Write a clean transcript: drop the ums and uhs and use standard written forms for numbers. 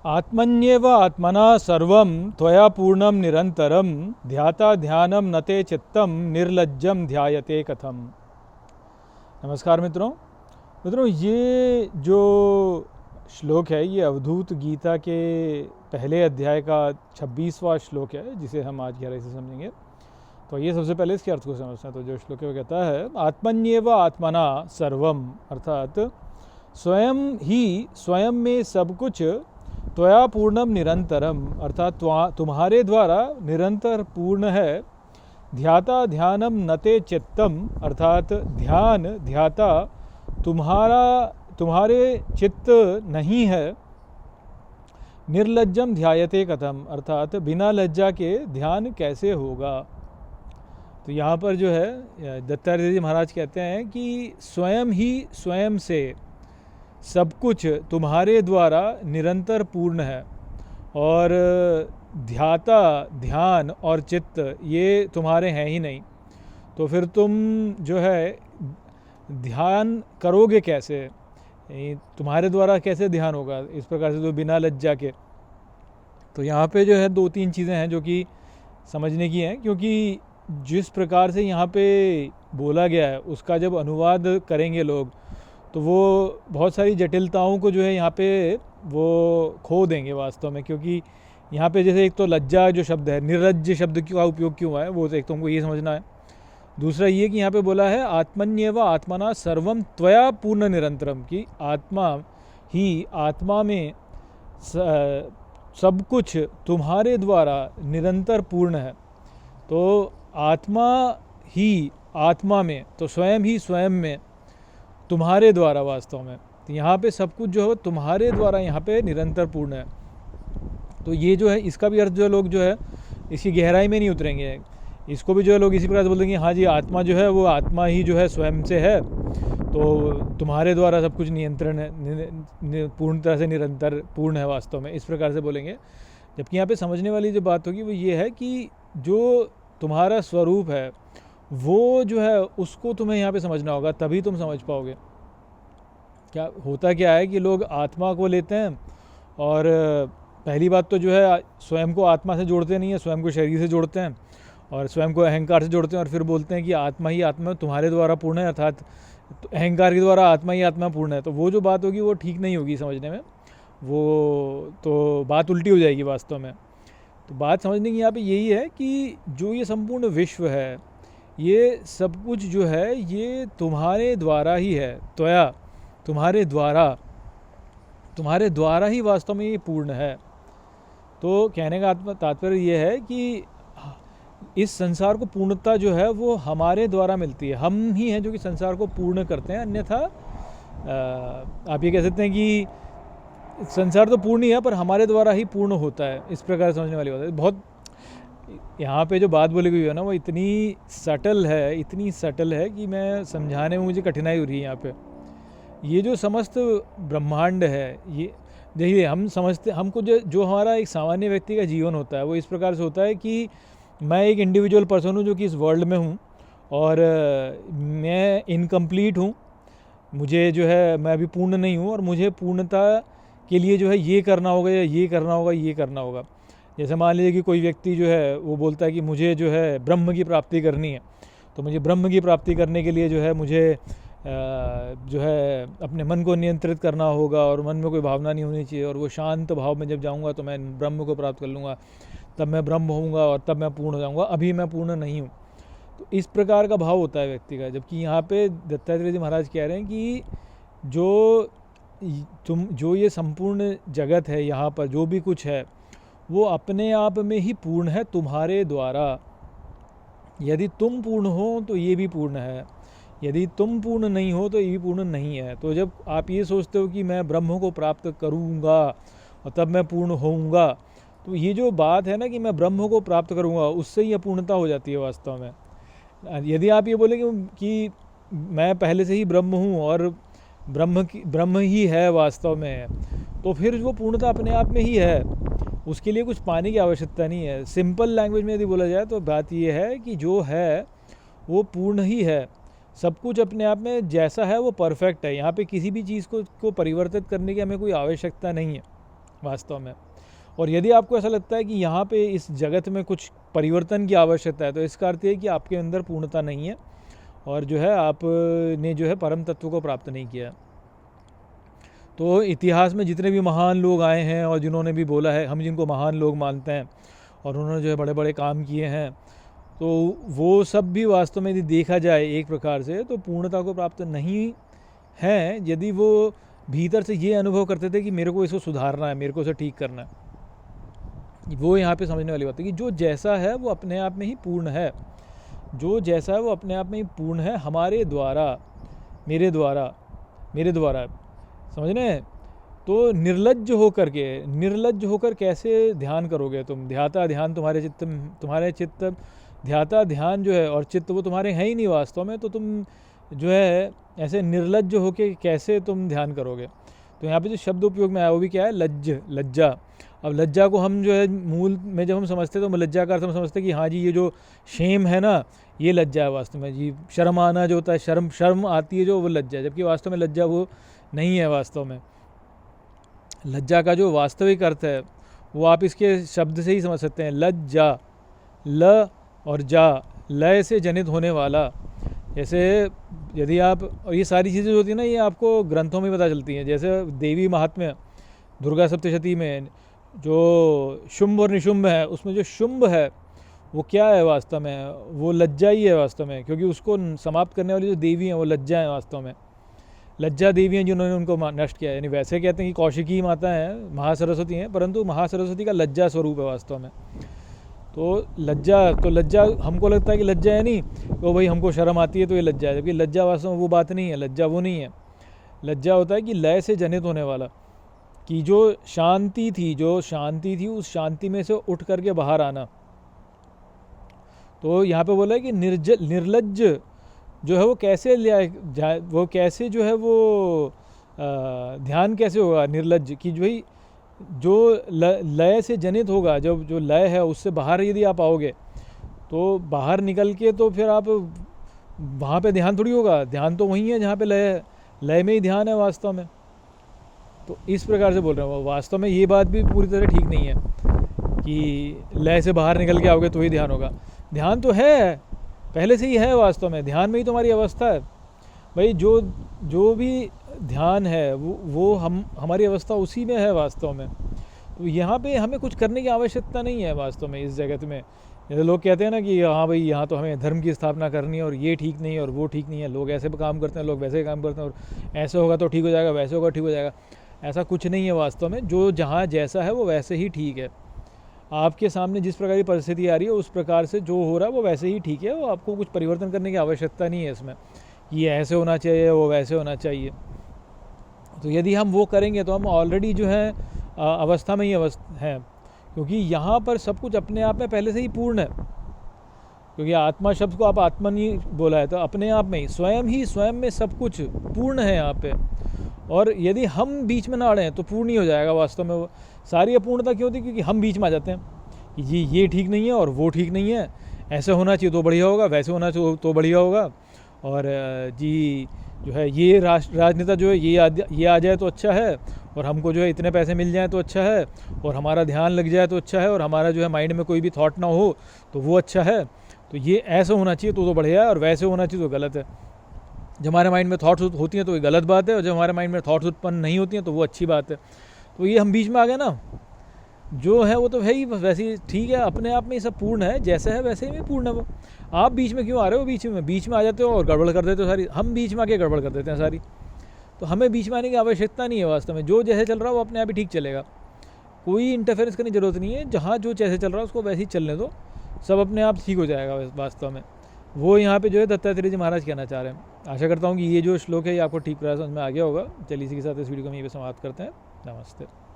आत्मन्येव आत्मना सर्वं त्वया पूर्णं निरंतरम ध्याता ध्यानम नते चित्तम निर्लज्जम ध्यायते कथम। नमस्कार मित्रों, ये जो श्लोक है ये अवधूत गीता के पहले अध्याय का 26वां श्लोक है, जिसे हम आज गहराई से समझेंगे। तो ये सबसे पहले इसके अर्थ को समझते हैं। तो जो श्लोक है वो कहता है, आत्मन्येव आत्मना सर्वम, अर्थात स्वयं में सब कुछ, त्वया पूर्णम निरंतरम, अर्थात तुम्हारे द्वारा निरंतर पूर्ण है। ध्याता ध्यानम नते चित्तम, अर्थात ध्याता तुम्हारे चित्त नहीं है। निर्लज्जम ध्यायते कथम, अर्थात बिना लज्जा के ध्यान कैसे होगा। तो यहाँ पर जो है दत्तात्रेय जी महाराज कहते हैं कि स्वयं ही स्वयं से सब कुछ तुम्हारे द्वारा निरंतर पूर्ण है, और ध्याता ध्यान और चित्त ये तुम्हारे हैं ही नहीं। तो फिर तुम जो है ध्यान करोगे कैसे, तुम्हारे द्वारा कैसे ध्यान होगा इस प्रकार से, तो बिना लज्जा के। तो यहाँ पे जो है 2-3 चीज़ें हैं जो कि समझने की हैं, क्योंकि जिस प्रकार से यहाँ पे बोला गया है उसका जब अनुवाद करेंगे लोग तो वो बहुत सारी जटिलताओं को जो है यहाँ पे वो खो देंगे वास्तव में। क्योंकि यहाँ पे जैसे एक तो लज्जा जो शब्द है, निर्लज्ज शब्द का उपयोग क्यों हुआ है वो एक तो हमको ये समझना है। दूसरा ये कि यहाँ पे बोला है आत्मन्येव आत्मना सर्वम त्वया पूर्ण निरंतरम, की आत्मा ही आत्मा में सब कुछ तुम्हारे द्वारा निरंतर पूर्ण है। तो आत्मा ही आत्मा में, तो स्वयं ही स्वयं में तुम्हारे द्वारा वास्तव में, तो यहाँ पे सब कुछ जो है तुम्हारे द्वारा यहाँ पे निरंतर पूर्ण है। तो ये जो है इसका भी अर्थ जो लोग जो है इसकी गहराई में नहीं उतरेंगे, इसको भी जो है लोग इसी प्रकार से बोल देंगे हाँ जी आत्मा जो है वो आत्मा ही जो है स्वयं से है, तो तुम्हारे द्वारा सब कुछ नियंत्रण है, पूर्ण तरह से निरंतर पूर्ण है वास्तव में, इस प्रकार से बोलेंगे। जबकि यहाँ पे समझने वाली जो बात होगी वो ये है कि जो तुम्हारा स्वरूप है वो जो है उसको तुम्हें यहाँ पे समझना होगा, तभी तुम समझ पाओगे। क्या है कि लोग आत्मा को लेते हैं और पहली बात तो जो है स्वयं को आत्मा से जोड़ते नहीं है, स्वयं को शरीर से जोड़ते हैं और स्वयं को अहंकार से जोड़ते हैं, और फिर बोलते हैं कि आत्मा ही आत्मा तुम्हारे द्वारा पूर्ण है, अर्थात अहंकार के द्वारा आत्मा ही आत्मा पूर्ण है। तो वो जो बात होगी वो ठीक नहीं होगी समझने में, वो तो बात उल्टी हो जाएगी वास्तव में। तो बात समझने की यहाँ पे यही है कि जो ये संपूर्ण विश्व है, ये सब कुछ जो है ये तुम्हारे द्वारा ही है, त्वया तुम्हारे द्वारा ही वास्तव में ये पूर्ण है। तो कहने का तात्पर्य ये है कि इस संसार को पूर्णता जो है वो हमारे द्वारा मिलती है, हम ही हैं जो कि संसार को पूर्ण करते हैं। अन्यथा आप ये कह सकते हैं कि संसार तो पूर्ण ही है पर हमारे द्वारा ही पूर्ण होता है, इस प्रकार समझने वाली बात है। बहुत यहाँ पे जो बात बोली गई है ना वो इतनी सटल है कि मैं समझाने में मुझे कठिनाई हो रही है। यहाँ पे ये जो समस्त ब्रह्मांड है, ये देखिए हम समझते, हमको जो हमारा एक सामान्य व्यक्ति का जीवन होता है वो इस प्रकार से होता है कि मैं एक इंडिविजुअल पर्सन हूँ जो कि इस वर्ल्ड में हूँ, और मैं इनकम्प्लीट हूँ, मुझे जो है मैं अभी पूर्ण नहीं हूँ, और मुझे पूर्णता के लिए जो है ये करना होगा या ये करना होगा। जैसे मान लीजिए कि कोई व्यक्ति जो है वो बोलता है कि मुझे जो है ब्रह्म की प्राप्ति करनी है, तो मुझे ब्रह्म की प्राप्ति करने के लिए जो है मुझे जो है अपने मन को नियंत्रित करना होगा, और मन में कोई भावना नहीं होनी चाहिए, और वो शांत भाव में जब जाऊंगा तो मैं ब्रह्म को प्राप्त कर लूँगा, तब मैं ब्रह्म होऊंगा और तब मैं पूर्ण हो जाऊँगा, अभी मैं पूर्ण नहीं हूँ। तो इस प्रकार का भाव होता है व्यक्ति का। जबकि यहाँ पे दत्तात्रेय जी महाराज कह रहे हैं कि जो ये संपूर्ण जगत है, यहाँ पर जो भी कुछ है वो अपने आप में ही पूर्ण है तुम्हारे द्वारा। यदि तुम पूर्ण हो तो ये भी पूर्ण है, यदि तुम पूर्ण नहीं हो तो ये भी पूर्ण नहीं है। तो जब आप ये सोचते हो कि मैं ब्रह्म को प्राप्त करूँगा और तब मैं पूर्ण होऊंगा, तो ये जो बात है ना कि मैं ब्रह्म को प्राप्त करूँगा, उससे ही अपूर्णता हो जाती है वास्तव में। यदि आप ये बोलेंगे कि मैं पहले से ही ब्रह्म हूँ और ब्रह्म ही है वास्तव में, तो फिर वो पूर्णता अपने आप में ही है, उसके लिए कुछ पाने की आवश्यकता नहीं है। सिंपल लैंग्वेज में यदि बोला जाए तो बात ये है कि जो है वो पूर्ण ही है, सब कुछ अपने आप में जैसा है वो परफेक्ट है। यहाँ पे किसी भी चीज़ को परिवर्तित करने की हमें कोई आवश्यकता नहीं है। वास्तव में। और यदि आपको ऐसा लगता है कि यहाँ पे इस जगत में कुछ परिवर्तन की आवश्यकता है, तो इसका अर्थ ये है कि आपके अंदर पूर्णता नहीं है और जो है आपने जो है परम तत्व को प्राप्त नहीं किया। तो इतिहास में जितने भी महान लोग आए हैं और जिन्होंने भी बोला है, हम जिनको महान लोग मानते हैं और उन्होंने जो है बड़े बड़े काम किए हैं, तो वो सब भी वास्तव में यदि देखा जाए एक प्रकार से तो पूर्णता को प्राप्त नहीं है, यदि वो भीतर से ये अनुभव करते थे कि मेरे को इसको सुधारना है, मेरे को इसे ठीक करना है। वो यहाँ पे समझने वाली बात है कि जो जैसा है वो अपने आप में ही पूर्ण है, जो जैसा है वो अपने आप में ही पूर्ण है, हमारे द्वारा, मेरे द्वारा समझ रहे हैं। तो निर्लज्ज होकर कैसे ध्यान करोगे तुम? ध्याता ध्यान तुम्हारे चित्त ध्याता ध्यान जो है और चित्त वो तुम्हारे हैं ही नहीं वास्तव में, तो तुम जो है ऐसे निर्लज्ज होके कैसे तुम ध्यान करोगे? तो यहाँ पे जो शब्द उपयोग में आया वो भी क्या है? लज्जा। अब लज्जा को हम जो है मूल में जब हम समझते तो लज्जा का अर्थ हम समझते कि हाँ जी ये जो शेम है ना, ये लज्जा है वास्तव में जी। शर्म आना जो होता है, शर्म आती है जो, वो लज्जा है, जबकि वास्तव में लज्जा वो नहीं है। वास्तव में लज्जा का जो वास्तविक अर्थ है वो आप इसके शब्द से ही समझ सकते हैं। लज्जा, ल और जा, लय से जनित होने वाला। जैसे यदि आप, और ये सारी चीज़ें जो होती हैं ना, ये आपको ग्रंथों में पता चलती हैं। जैसे देवी महात्म्य दुर्गा सप्तशती में जो शुंभ और निशुंभ है, उसमें जो शुंभ है वो क्या है वास्तव में? वो लज्जा ही है वास्तव में, क्योंकि उसको समाप्त करने वाली जो देवी हैं वो लज्जा है वास्तव में। लज्जा देवी हैं जिन्होंने उनको नष्ट किया। यानी वैसे कहते हैं कि कौशिकी माता हैं, महासरस्वती हैं, परंतु महासरस्वती का लज्जा स्वरूप है वास्तव में। तो लज्जा हमको लगता है कि लज्जा है नहीं, तो भाई हमको शर्म आती है तो ये लज्जा है, जबकि लज्जा वास्तव में वो बात नहीं है। लज्जा वो नहीं है। लज्जा होता है कि लय से जनित होने वाला, कि जो शांति थी उस शांति में से उठ करके बाहर आना। तो यहाँ पे बोला है कि निर्लज्ज जो है वो कैसे वो कैसे जो है वो ध्यान कैसे होगा निर्लज्ज की? जो लय से जनित होगा, जब जो लय है उससे बाहर यदि आप आओगे तो बाहर निकल के तो फिर आप वहाँ पे ध्यान थोड़ी होगा। ध्यान तो वहीं है जहाँ पे लय है, लय में ही ध्यान है वास्तव में। तो इस प्रकार से बोल रहे हैं। वास्तव में ये बात भी पूरी तरह ठीक नहीं है कि लय से बाहर निकल के आओगे तो ही ध्यान होगा। ध्यान तो है, पहले से ही है वास्तव में। ध्यान में ही तुम्हारी अवस्था है भाई। जो भी ध्यान है वो हमारी अवस्था उसी में है वास्तव में। तो यहाँ पे हमें कुछ करने की आवश्यकता नहीं है वास्तव में इस जगत में। जैसे लोग कहते हैं ना कि हाँ भाई यहाँ तो हमें धर्म की स्थापना करनी है और ये ठीक नहीं है और वो ठीक नहीं है, लोग ऐसे काम करते हैं, लोग वैसे काम करते हैं, और ऐसे होगा तो ठीक हो जाएगा, वैसे होगा ठीक हो जाएगा। ऐसा कुछ नहीं है वास्तव में। जो जहाँ जैसा है वो वैसे ही ठीक है। आपके सामने जिस प्रकार की परिस्थिति आ रही है उस प्रकार से जो हो रहा है वो वैसे ही ठीक है। वो आपको कुछ परिवर्तन करने की आवश्यकता नहीं है इसमें, ये ऐसे होना चाहिए वो वैसे होना चाहिए। तो यदि हम वो करेंगे तो हम ऑलरेडी जो है अवस्था में ही हैं, क्योंकि यहाँ पर सब कुछ अपने आप में पहले से ही पूर्ण है। क्योंकि आत्मा शब्द को आप आत्मा नहीं बोला है, तो अपने आप में ही स्वयं में सब कुछ पूर्ण है यहाँ पे। और यदि हम बीच में ना अड़े तो पूर्ण ही हो जाएगा वास्तव में। वो सारी अपूर्णता क्यों होती है? क्योंकि हम बीच में आ जाते हैं कि ये ठीक नहीं है और वो ठीक नहीं है, ऐसे होना चाहिए तो बढ़िया होगा, वैसे होना चाहिए तो बढ़िया होगा, और जी जो है ये राजनेता जो है ये आ जाए तो अच्छा है, और हमको जो है इतने पैसे मिल जाए तो अच्छा है, और हमारा ध्यान लग जाए तो अच्छा है, और हमारा जो है माइंड में कोई भी थॉट ना हो तो वो अच्छा है। तो ये ऐसा होना चाहिए तो बढ़िया है, और वैसे होना चाहिए तो गलत है। जब हमारे माइंड में थॉट्स होती हैं तो ये गलत बात है, और जब हमारे माइंड में थॉट्स उत्पन्न नहीं होती हैं तो वो अच्छी बात है। तो ये हम बीच में आ गए ना, जो है वो तो है ही वैसे ही ठीक है, अपने आप में ही सब पूर्ण है, जैसे है वैसे ही पूर्ण है वो। आप बीच में क्यों आ रहे हो? बीच में आ जाते हो और गड़बड़ कर देते हो सारी। हम बीच में आके गड़बड़ कर देते हैं सारी। तो हमें बीच में आने की आवश्यकता नहीं है वास्तव में। जो जैसे चल रहा है वो अपने आप ही ठीक चलेगा, कोई इंटरफेरेंस करने की ज़रूरत नहीं है। जहाँ जो जैसे चल रहा है उसको वैसे ही चलने दो, सब अपने आप ठीक हो जाएगा वास्तव में। वो यहाँ पे जो है दत्तात्रेय जी महाराज कहना चाह रहे हैं। आशा करता हूँ कि ये जो श्लोक है ये आपको ठीक तरह समझ में आ गया होगा। चलिए इसी के साथ इस वीडियो को हम यहीं पे समाप्त करते हैं। नमस्ते।